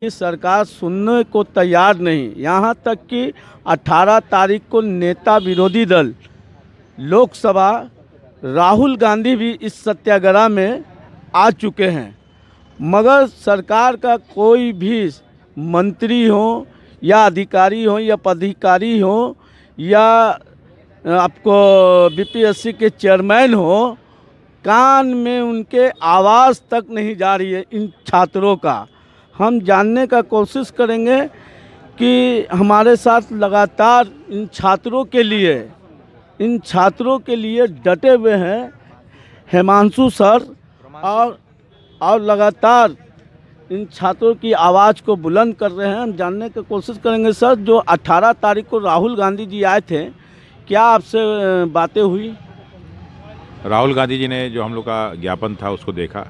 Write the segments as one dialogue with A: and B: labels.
A: कि सरकार सुनने को तैयार नहीं। यहाँ तक कि 18 तारीख को नेता विरोधी दल लोकसभा राहुल गांधी भी इस सत्याग्रह में आ चुके हैं, मगर सरकार का कोई भी मंत्री हो या अधिकारी हो या पदाधिकारी हो या आपको बीपीएससी के चेयरमैन हो, कान में उनके आवाज़ तक नहीं जा रही है इन छात्रों का। हम जानने का कोशिश करेंगे कि हमारे साथ लगातार इन छात्रों के लिए डटे हुए हैं हिमांशु सर और लगातार इन छात्रों की आवाज़ को बुलंद कर रहे हैं। हम जानने की कोशिश करेंगे सर, जो 18 तारीख को राहुल गांधी जी आए थे, क्या आपसे बातें हुई?
B: राहुल गांधी जी ने जो हम लोग का ज्ञापन था उसको देखा,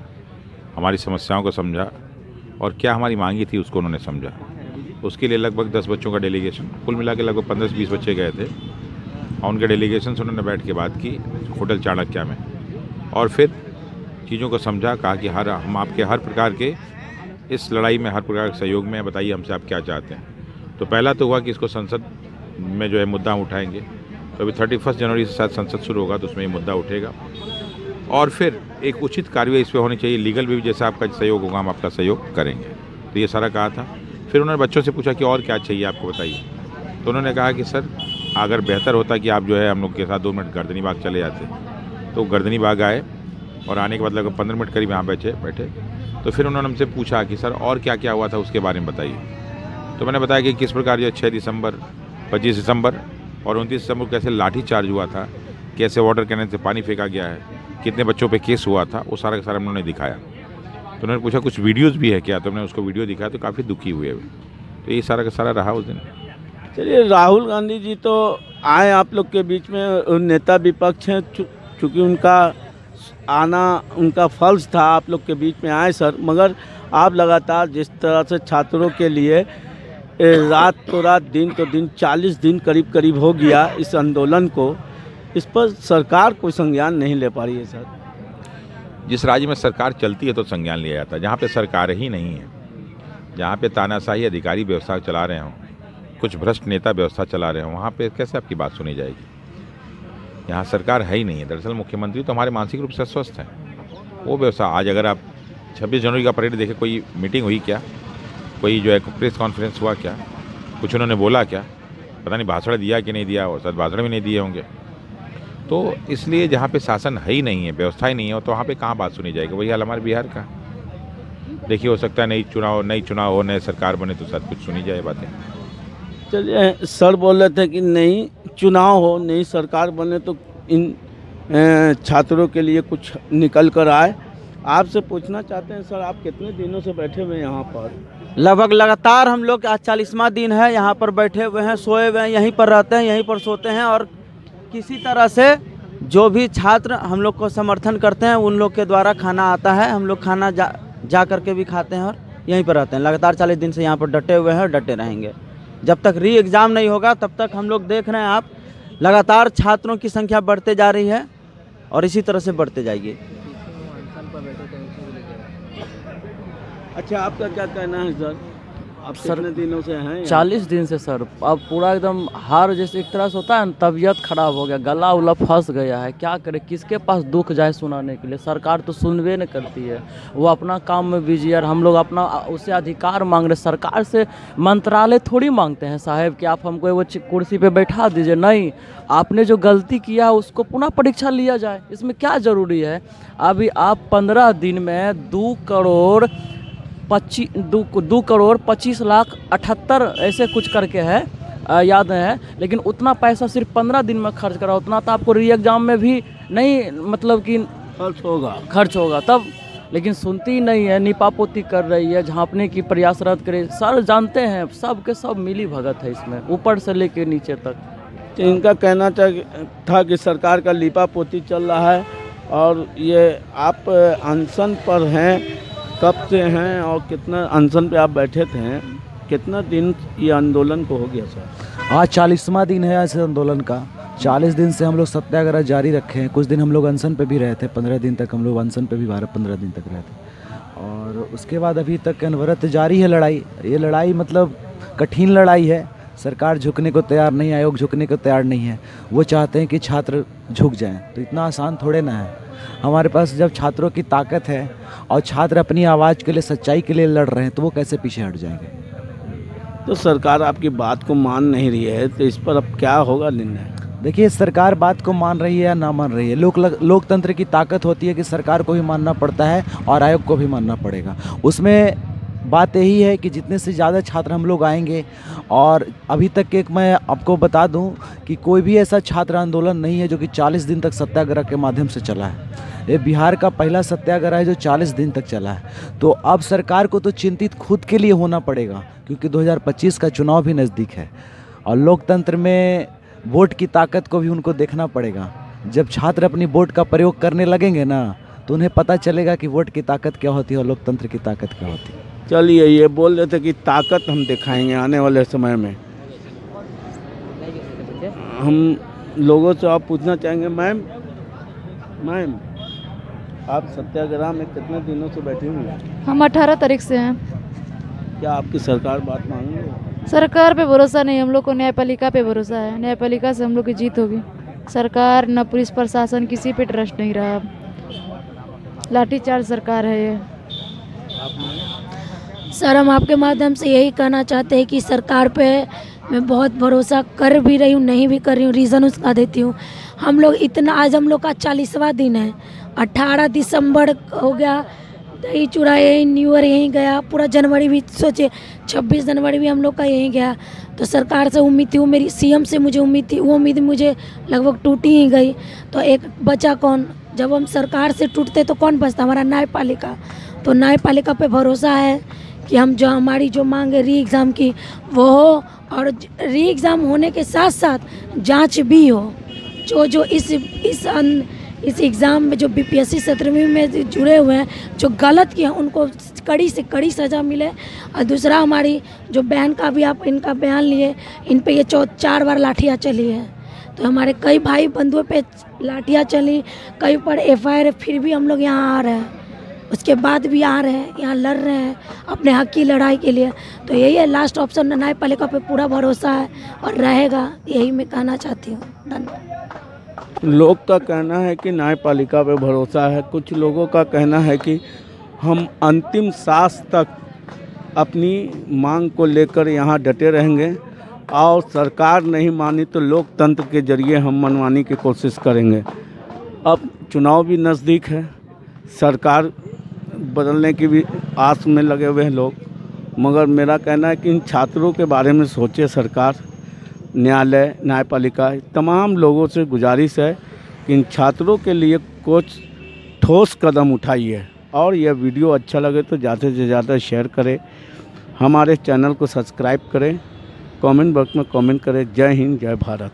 B: हमारी समस्याओं को समझा और क्या हमारी मांगी थी उसको उन्होंने समझा। उसके लिए लगभग 10 बच्चों का डेलीगेशन, कुल मिला के लगभग 15 से 20 बच्चे गए थे और उनके डेलीगेशन से उन्होंने बैठ के बात की होटल चाणक्य में और फिर चीज़ों को समझा। कहा कि हम आपके हर प्रकार के इस लड़ाई में हर प्रकार के सहयोग में, बताइए हमसे आप क्या चाहते हैं। तो पहला तो हुआ कि इसको संसद में जो है मुद्दा उठाएंगे, तो अभी 31 जनवरी से शायद संसद शुरू होगा तो उसमें ये मुद्दा उठेगा और फिर एक उचित कार्रवाई इस पर होनी चाहिए। लीगल भी जैसा आपका सहयोग होगा हम आपका सहयोग करेंगे, तो ये सारा कहा था। फिर उन्होंने बच्चों से पूछा कि और क्या चाहिए आपको बताइए, तो उन्होंने कहा कि सर अगर बेहतर होता कि आप जो है हम लोग के साथ 2 मिनट गर्दनी बाग चले जाते। तो गर्दनी बाग आए और आने के बाद लगभग 15 मिनट करीब यहाँ बैठे। तो फिर उन्होंने हमसे पूछा कि सर और क्या क्या हुआ था उसके बारे में बताइए। तो मैंने बताया कि किस प्रकार जो 6 दिसंबर, 25 दिसंबर और 29 दिसंबर कैसे लाठी चार्ज हुआ था, कैसे वाटर कैनन से पानी फेंका गया है, कितने बच्चों पे केस हुआ था, वो सारा का सारा उन्होंने दिखाया। तो उन्होंने पूछा कुछ वीडियोज़ भी है क्या, तो हमने उसको वीडियो दिखाया तो काफ़ी दुखी हुए। तो ये सारा का सारा रहा उस दिन।
A: चलिए, राहुल गांधी जी तो आए आप लोग के बीच में, नेता विपक्ष हैं, चूँकि उनका आना उनका फर्ज था, आप लोग के बीच में आए सर, मगर आप लगातार जिस तरह से छात्रों के लिए रात तो रात दिन तो दिन 40 दिन करीब हो गया इस आंदोलन को, इस पर सरकार कोई संज्ञान नहीं ले पा रही है सर।
B: जिस राज्य में सरकार चलती है तो संज्ञान लिया जाता है। जहाँ पे सरकार ही नहीं है, जहाँ पे तानाशाही अधिकारी व्यवस्था चला रहे हों, कुछ भ्रष्ट नेता व्यवस्था चला रहे हों, वहाँ पे कैसे आपकी बात सुनी जाएगी? यहाँ सरकार है ही नहीं है। दरअसल मुख्यमंत्री तो हमारे मानसिक रूप से अस्वस्थ हैं। वो व्यवस्था आज अगर आप 26 जनवरी का परेड देखें, कोई मीटिंग हुई क्या, कोई जो है प्रेस कॉन्फ्रेंस हुआ क्या, कुछ उन्होंने बोला क्या, पता नहीं भाषण दिया कि नहीं दिया, और शायद भाषण भी नहीं दिए होंगे। तो इसलिए जहाँ पे शासन है ही नहीं है, व्यवस्था ही नहीं है, तो वहाँ पे कहाँ बात सुनी जाएगी? वही हाल हमारे बिहार का। देखिए, हो सकता है नई चुनाव हो, नई सरकार बने तो शायद कुछ सुनी जाए बातें।
A: चलिए, सर बोल रहे थे कि नई चुनाव हो, नई सरकार बने तो इन छात्रों के लिए कुछ निकल कर आए। आपसे पूछना चाहते हैं सर, आप कितने दिनों से बैठे हुए हैं यहाँ पर?
C: लगभग लगातार हम लोग आज 40वां दिन है यहाँ पर बैठे हुए हैं, सोए हुए हैं, यहीं पर रहते हैं, यहीं पर सोते हैं और किसी तरह से जो भी छात्र हम लोग को समर्थन करते हैं उन लोग के द्वारा खाना आता है, हम लोग खाना जा करके भी खाते हैं और यहीं पर रहते हैं। लगातार 40 दिन से यहाँ पर डटे हुए हैं और डटे रहेंगे। जब तक री एग्ज़ाम नहीं होगा तब तक हम लोग देख रहे हैं, आप लगातार छात्रों की संख्या बढ़ते जा रही है और इसी तरह से बढ़ते जाएगी।
A: अच्छा, आपका क्या कहना है सर? आप
C: सर,
A: कितने दिनों से हैं?
C: 40 दिन से सर। अब पूरा एकदम हार जैसे एक तरह से होता है ना, तबीयत खराब हो गया, गला उला फंस गया है। क्या करे, किसके पास दुख जाए सुनाने के लिए? सरकार तो सुनवे नहीं करती है, वो अपना काम में बिजी है। हम लोग अपना उससे अधिकार मांग रहे। सरकार से मंत्रालय थोड़ी मांगते हैं साहब कि आप हमको वो कुर्सी पे बैठा दीजिए। नहीं, आपने जो गलती किया उसको पुनः परीक्षा लिया जाए, इसमें क्या ज़रूरी है? अभी आप 15 दिन में 2 करोड़ 25 लाख 78 ऐसे कुछ करके है, याद है, लेकिन उतना पैसा सिर्फ 15 दिन में खर्च करा। उतना तो आपको री एग्ज़ाम में भी नहीं, मतलब कि खर्च होगा तब, लेकिन सुनती ही नहीं है, निपापोती कर रही है, झांपने की प्रयासरत करे। सर जानते हैं सब के सब मिली भगत है इसमें, ऊपर से लेके नीचे तक।
A: इनका कहना था कि सरकार का लिपापोती चल रहा है। और ये आप अनशन पर हैं, कब से हैं और कितना अनशन पे आप बैठे थे? कितना दिन ये आंदोलन को हो गया सर?
D: आज 40वां दिन है इस आंदोलन का। 40 दिन से हम लोग सत्याग्रह जारी रखे हैं। कुछ दिन हम लोग अनशन पे भी रहे थे, 15 दिन तक हम लोग अनशन पे भी 15 दिन तक रहे थे। और और उसके बाद अभी तक अनवरत जारी है लड़ाई। ये लड़ाई मतलब कठिन लड़ाई है। सरकार झुकने को तैयार नहीं, आयोग झुकने को तैयार नहीं है। वो चाहते हैं कि छात्र झुक जाएं, तो इतना आसान थोड़े ना है। हमारे पास जब छात्रों की ताकत है और छात्र अपनी आवाज़ के लिए, सच्चाई के लिए लड़ रहे हैं, तो वो कैसे पीछे हट जाएंगे।
A: तो सरकार आपकी बात को मान नहीं रही है, तो इस पर अब क्या होगा निर्णय?
D: देखिए, सरकार बात को मान रही है या ना मान रही है, लोकतंत्र की ताकत होती है कि सरकार को भी मानना पड़ता है और आयोग को भी मानना पड़ेगा। उसमें बात यही है कि जितने से ज़्यादा छात्र हम लोग आएंगे, और अभी तक एक मैं आपको बता दूं कि कोई भी ऐसा छात्र आंदोलन नहीं है जो कि 40 दिन तक सत्याग्रह के माध्यम से चला है। ये बिहार का पहला सत्याग्रह है जो 40 दिन तक चला है। तो अब सरकार को तो चिंतित खुद के लिए होना पड़ेगा, क्योंकि 2025 का चुनाव भी नज़दीक है और लोकतंत्र में वोट की ताकत को भी उनको देखना पड़ेगा। जब छात्र अपनी वोट का प्रयोग करने लगेंगे ना, तो उन्हें पता चलेगा कि वोट की ताकत क्या होती है और लोकतंत्र की ताकत क्या होती है।
A: चलिए, ये बोल रहे थे कि ताकत हम दिखाएंगे आने वाले समय में। हम लोगों से आप पूछना चाहेंगे, मैम आप सत्याग्रह में कितने दिनों से बैठी हुई हैं?
E: हम 18 तारीख से हैं।
A: क्या आपकी सरकार बात मानेगी?
E: सरकार पे भरोसा नहीं, हम लोग को न्यायपालिका पे भरोसा है। न्यायपालिका से हम लोग की जीत होगी। सरकार न पुलिस प्रशासन, किसी पे ट्रस्ट नहीं रहा। लाठीचार्ज सरकार है ये।
F: सर, हम आपके माध्यम से यही कहना चाहते हैं कि सरकार पे मैं बहुत भरोसा कर भी रही हूँ, नहीं भी कर रही हूँ। रीज़न उसका देती हूँ। हम लोग इतना, आज हम लोग का 40वां दिन है। 18 दिसंबर हो गया, दही चूड़ा यही, न्यू ईयर यहीं गया, पूरा जनवरी भी सोचे 26 जनवरी भी हम लोग का यहीं गया। तो सरकार से उम्मीद थी, वो मेरी सीएम से मुझे उम्मीद थी, वो उम्मीद मुझे लगभग टूटी ही गई। तो एक बचा कौन? जब हम सरकार से टूटते तो कौन बचता? हमारा न्यायपालिका। तो न्यायपालिका पे भरोसा है कि हम जो हमारी जो मांग है री एग्ज़ाम की वो हो, और री एग्ज़ाम होने के साथ साथ जांच भी हो। जो इस एग्ज़ाम में जो बीपीएससी 17वीं में जुड़े हुए हैं, जो गलत किया, उनको कड़ी से कड़ी सज़ा मिले। और दूसरा, हमारी जो बहन का भी आप इनका बयान लिए, इन पे ये 4 बार लाठियाँ चली है। तो हमारे कई भाई बंधुओं पे लाठियाँ चली, कई पर एफआईआर, फिर भी हम लोग यहाँ आ रहे हैं। उसके बाद भी आ रहे हैं, यहाँ लड़ रहे हैं अपने हक की लड़ाई के लिए। तो यही है लास्ट ऑप्शन। न्यायपालिका पे पूरा भरोसा है और रहेगा, यही मैं कहना चाहती हूँ। धन्यवाद।
A: लोग का कहना है कि न्यायपालिका पे भरोसा है, कुछ लोगों का कहना है कि हम अंतिम सांस तक अपनी मांग को लेकर यहाँ डटे रहेंगे, और सरकार नहीं मानी तो लोकतंत्र के जरिए हम मनवाने की कोशिश करेंगे। अब चुनाव भी नज़दीक है, सरकार बदलने की भी आस में लगे हुए हैं लोग, मगर मेरा कहना है कि इन छात्रों के बारे में सोचे सरकार। न्यायालय, न्यायपालिका, तमाम लोगों से गुजारिश है कि इन छात्रों के लिए कुछ ठोस कदम उठाइए। और यह वीडियो अच्छा लगे तो ज़्यादा से ज़्यादा शेयर करें, हमारे चैनल को सब्सक्राइब करें, कमेंट बॉक्स में कमेंट करें। जय हिंद, जय भारत।